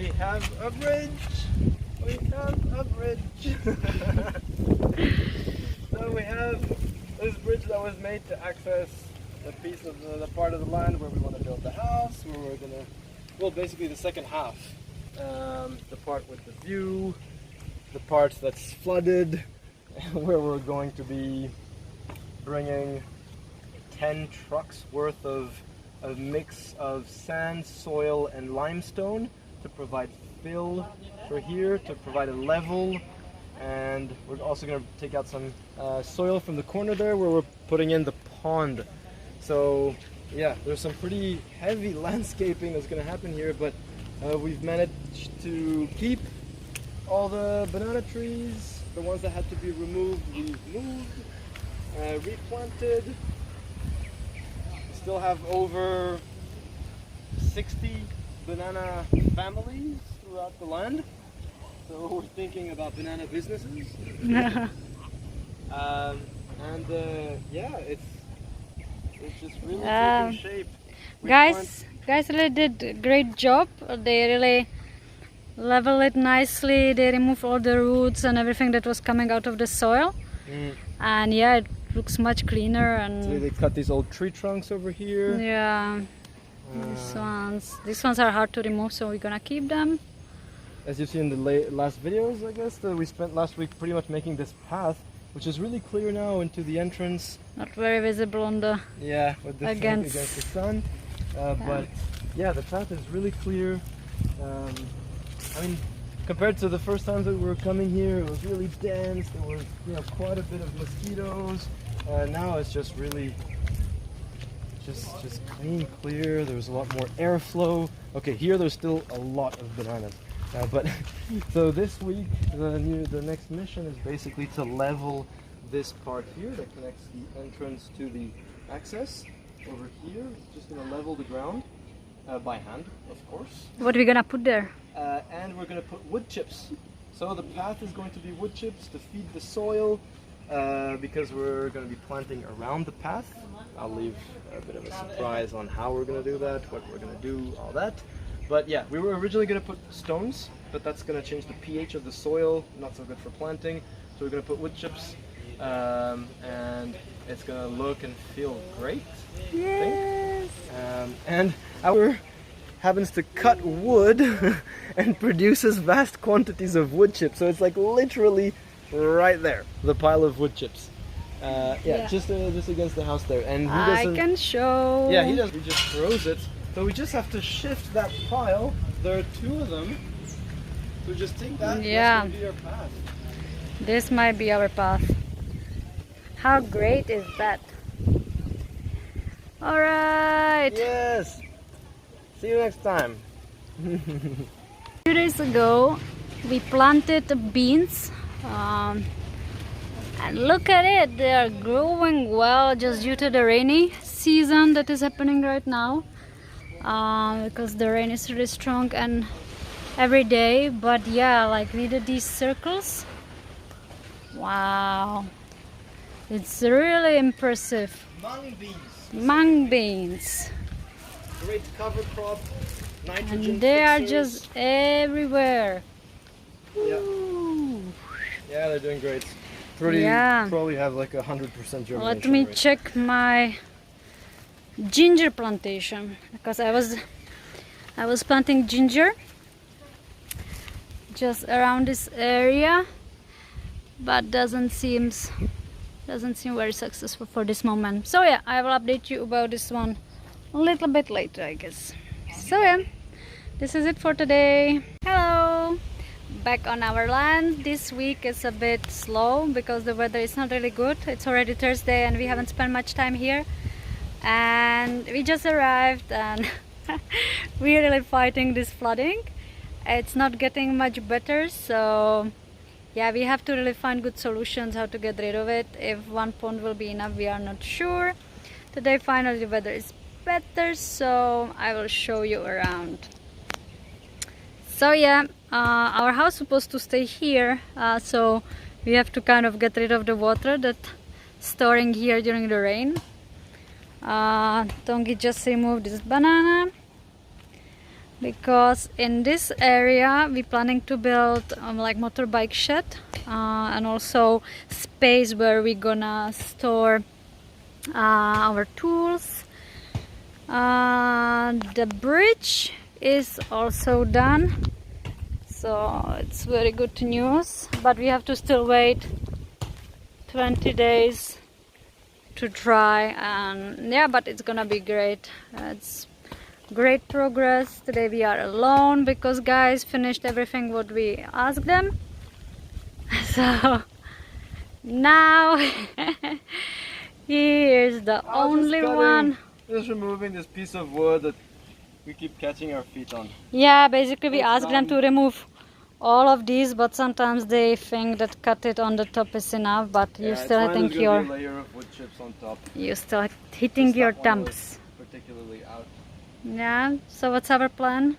We have a bridge. We have a bridge. So we have this bridge that was made to access the piece of the part of the land where we want to build the house, where we're gonna, well, basically the second half. The part with the view, the part that's flooded, where we're going to be bringing 10 trucks worth of a mix of sand, soil and limestone to provide fill for here, to provide a level, and we're also going to take out some soil from the corner there where we're putting in the pond. So yeah, there's some pretty heavy landscaping that's going to happen here, but we've managed to keep all the banana trees, the ones that had to be removed, we've moved, replanted. Still have over 60 banana families throughout the land, so we're thinking about banana businesses. Yeah, it's just really taking shape. Guys really did a great job. They really level it nicely. They removed all the roots and everything that was coming out of the soil, and yeah, it looks much cleaner. And so they cut these old tree trunks over here. Yeah, these ones are hard to remove, so we're gonna keep them. As you see in the last videos, I guess, that we spent last week pretty much making this path, which is really clear now into the entrance. Not very visible on the with the against the sun, but yeah, the path is really clear. I mean, compared to the first times that we were coming here, it was really dense. There was, quite a bit of mosquitoes. Now it's just really, just clean, clear. There's a lot more airflow. Okay, here there's still a lot of bananas. But so this week, the next mission is basically to level this part here that connects the entrance to the access. Over here, just gonna level the ground by hand, of course. What are we gonna put there? And we're gonna put wood chips. So the path is going to be wood chips to feed the soil, because we're going to be planting around the path. I'll leave a bit of a surprise on how we're going to do that, what we're going to do, all that. But yeah, we were originally going to put stones, but that's going to change the pH of the soil, not so good for planting. So we're going to put wood chips, and it's going to look and feel great. Yes. And our happens to cut wood and produces vast quantities of wood chips. So it's like literally right there, the pile of wood chips. Just against the house there. And he doesn't, I can show. Yeah, he does. He just throws it. So we just have to shift that pile. There are two of them. So just take that. Yeah. This will be our path. This might be our path. How great is that? All right. Yes. See you next time. 2 days ago, we planted beans. And look at it, they are growing well just due to the rainy season that is happening right now, because the rain is really strong and every day. But yeah, like we did these circles. Wow, it's really impressive. Mung beans. Mung beans. Great cover crop, nitrogen And they are fixers. just everywhere. Yeah. Yeah, they're doing great. Probably have like 100% germination. Let me rate. check my ginger plantation, because I was planting ginger just around this area, but doesn't seem very successful for this moment. So yeah, I will update you about this one a little bit later, I guess. So yeah, this is it for today. Hello, back on our land. This week is a bit slow because the weather is not really good. It's already Thursday and we haven't spent much time here, and we just arrived and we're really fighting this flooding. It's not getting much better, so yeah, we have to really find good solutions how to get rid of it. If one pond will be enough, we are not sure. Today finally the weather is better, so I will show you around. So yeah, our house is supposed to stay here, so we have to kind of get rid of the water that's storing here during the rain. Tongi just removed this banana. because in this area we're planning to build like motorbike shed and also space where we're gonna store our tools. The bridge is also done, so it's very good news, but we have to still wait 20 days to dry, and yeah, but it's gonna be great. It's great progress. Today we are alone because guys finished everything what we asked them. So now here's the only one. Just removing this piece of wood that we keep catching our feet on. Yeah, basically we asked them to remove all of these, but sometimes they think that cut it on the top is enough, but you still think you're layer of wood chips on top. You're still hitting your thumbs. Particularly out. Yeah, so what's our plan?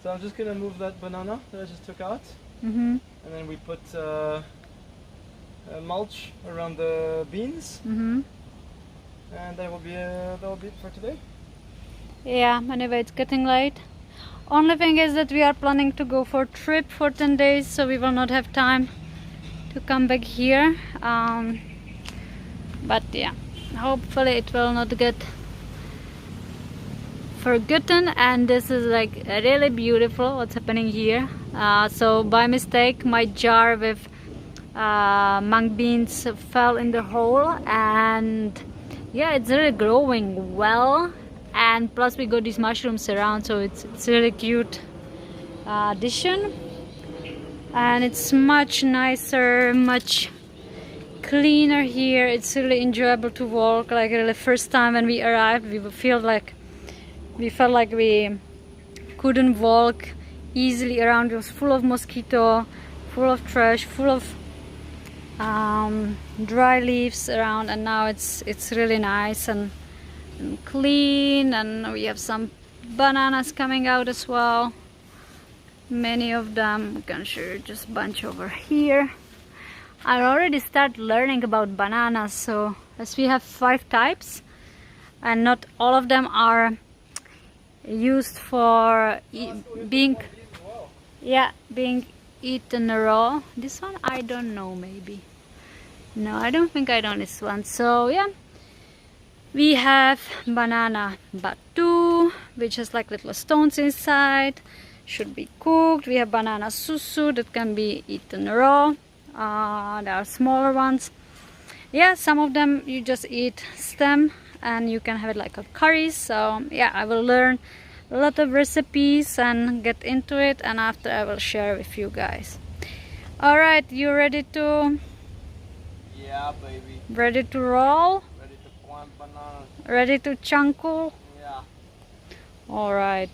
So I'm just gonna move that banana that I just took out, And then we put mulch around the beans, and that will be it for today. Yeah, anyway, it's getting late. Only thing is that we are planning to go for a trip for 10 days, so we will not have time to come back here. But yeah, hopefully it will not get forgotten. And this is like really beautiful what's happening here. So by mistake my jar with mung beans fell in the hole, and yeah, it's really growing well. And plus we got these mushrooms around, so it's really cute addition, and it's much nicer, much cleaner here. It's really enjoyable to walk. Like really first time when we arrived, we felt like we couldn't walk easily around. It was full of mosquito, full of trash, full of dry leaves around, and now it's really nice and clean. And we have some bananas coming out as well, many of them. I can show you just a bunch over here. I already started learning about bananas, so as we have 5 types and not all of them are used for being eaten raw. This one I don't know, maybe. No, I don't think I know this one. So yeah, we have banana batu, which has like little stones inside, should be cooked. We have banana susu that can be eaten raw. There are smaller ones. Yeah, some of them you just eat stem and you can have it like a curry. So yeah, I will learn a lot of recipes and get into it, and after I will share with you guys. All right, you ready to? Yeah, baby. Ready to roll? Banana. Ready to chunkle? Yeah. All right.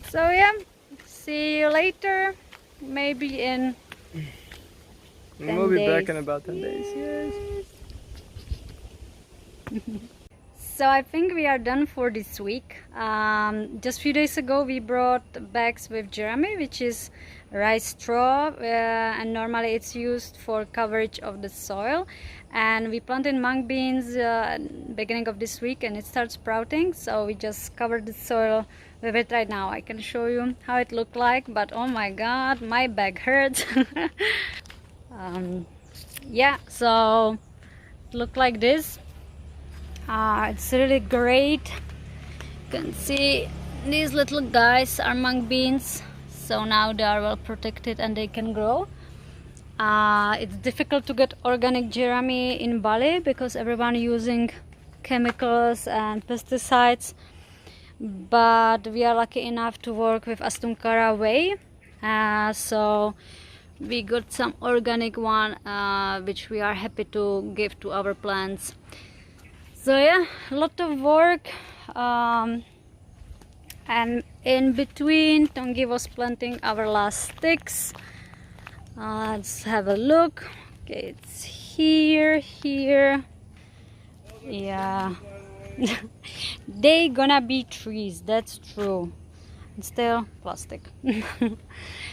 So yeah, see you later. Maybe in 10 We'll be days. back in about 10 days. Yes. So I think we are done for this week. Just a few days ago we brought bags with Jeremy, which is rice straw, and normally it's used for coverage of the soil. And we planted mung beans beginning of this week, and it starts sprouting, so we just covered the soil with it right now. I can show you how it looked like, but oh my god, my back hurts. Yeah, so it looked like this. It's really great. You can see these little guys are mung beans, so now they are well protected and they can grow. It's difficult to get organic Jeremy in Bali because everyone using chemicals and pesticides, but we are lucky enough to work with Astunkara way, so we got some organic one, which we are happy to give to our plants. So yeah, a lot of work, and in between Tongi was planting our last sticks. Let's have a look. Okay, it's here, yeah. They gonna be trees, that's true. It's still plastic.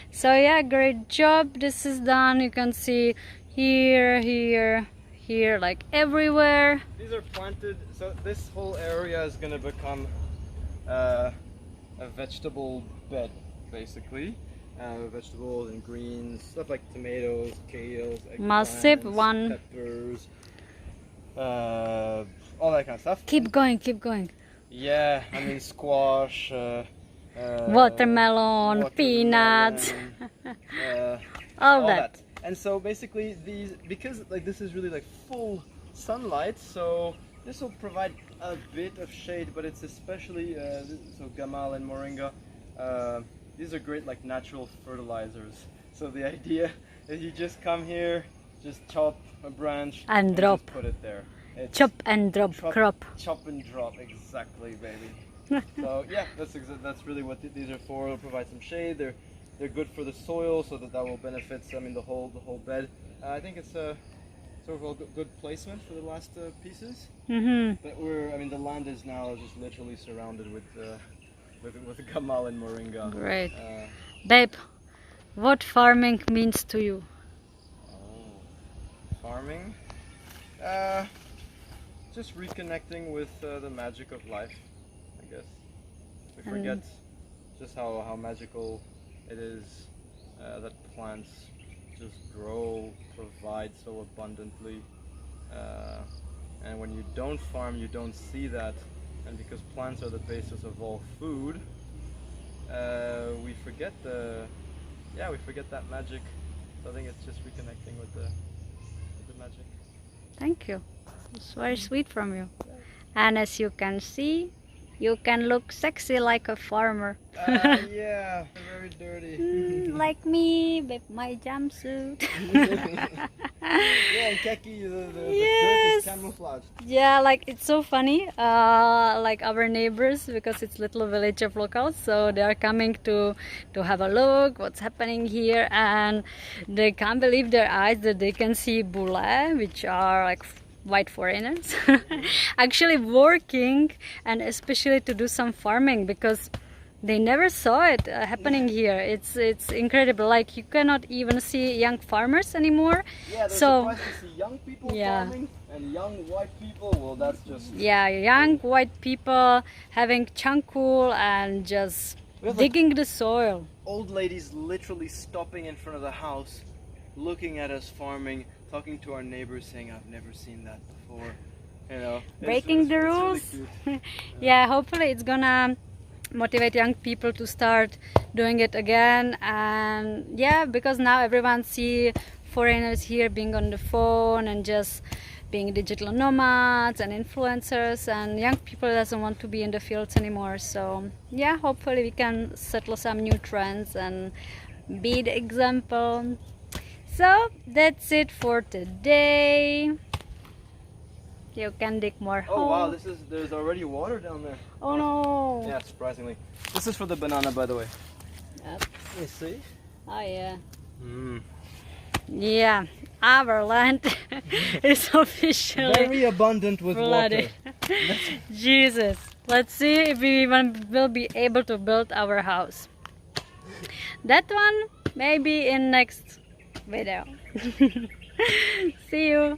So yeah, great job. This is done. You can see here, like everywhere. These are planted, so this whole area is going to become a vegetable bed, basically. Vegetables and greens, stuff like tomatoes, kales, Massive eggplants, one. peppers, all that kind of stuff. Keep going, keep going. Yeah, I mean squash, Watermelon, peanuts, all that. And so basically these, because like this is really like full sunlight, so this will provide a bit of shade, but it's especially so gamal and moringa. These are great like natural fertilizers. So the idea is you just come here, just chop a branch And drop. just put it there. It's Chop and drop crop. Chop and drop, exactly, baby. So yeah, that's really what these are for. It'll provide some shade. They're good for the soil, so that will benefit. I mean the whole bed. I think it's a sort of a good placement for the last pieces. But I mean the land is now just literally surrounded with gamal and moringa. Great. Babe, what farming means to you? Farming? Just reconnecting with the magic of life, I guess. We forget just how magical it is that plants just grow, provide so abundantly. And when you don't farm, you don't see that. And because plants are the basis of all food, we forget that magic. So I think it's just reconnecting with the magic. Thank you. It's very sweet from you. And as you can see, you can look sexy like a farmer. Yeah, very dirty. Like me with my jumpsuit. Yeah, and khaki, the Yes. dirt is camouflaged. Yeah, like it's so funny. Like our neighbors, because it's little village of locals, so they are coming to have a look what's happening here, and they can't believe their eyes that they can see bule, which are like white foreigners, actually working, and especially to do some farming, because they never saw it happening here. It's incredible. Like you cannot even see young farmers anymore. Yeah, they're So surprised to see young people yeah. farming, and young white people, well, that's just... Yeah, young white people having chankul and just We have, digging the soil. Old ladies literally stopping in front of the house, looking at us farming, talking to our neighbors, saying, "I've never seen that before." You know, Breaking the rules. Really Yeah, hopefully it's gonna motivate young people to start doing it again. And yeah, because now everyone see foreigners here being on the phone and just being digital nomads and influencers, and young people doesn't want to be in the fields anymore. So yeah, hopefully we can settle some new trends and be the example. So that's it for today. You can dig more holes. Oh wow, there's already water down there. Oh no. Yeah, surprisingly. This is for the banana, by the way. Yep. Let me see. Oh yeah. Mm. Yeah, our land is officially Very abundant with flooded. water. Jesus. Let's see if we even will be able to build our house. That one maybe in next video. See you.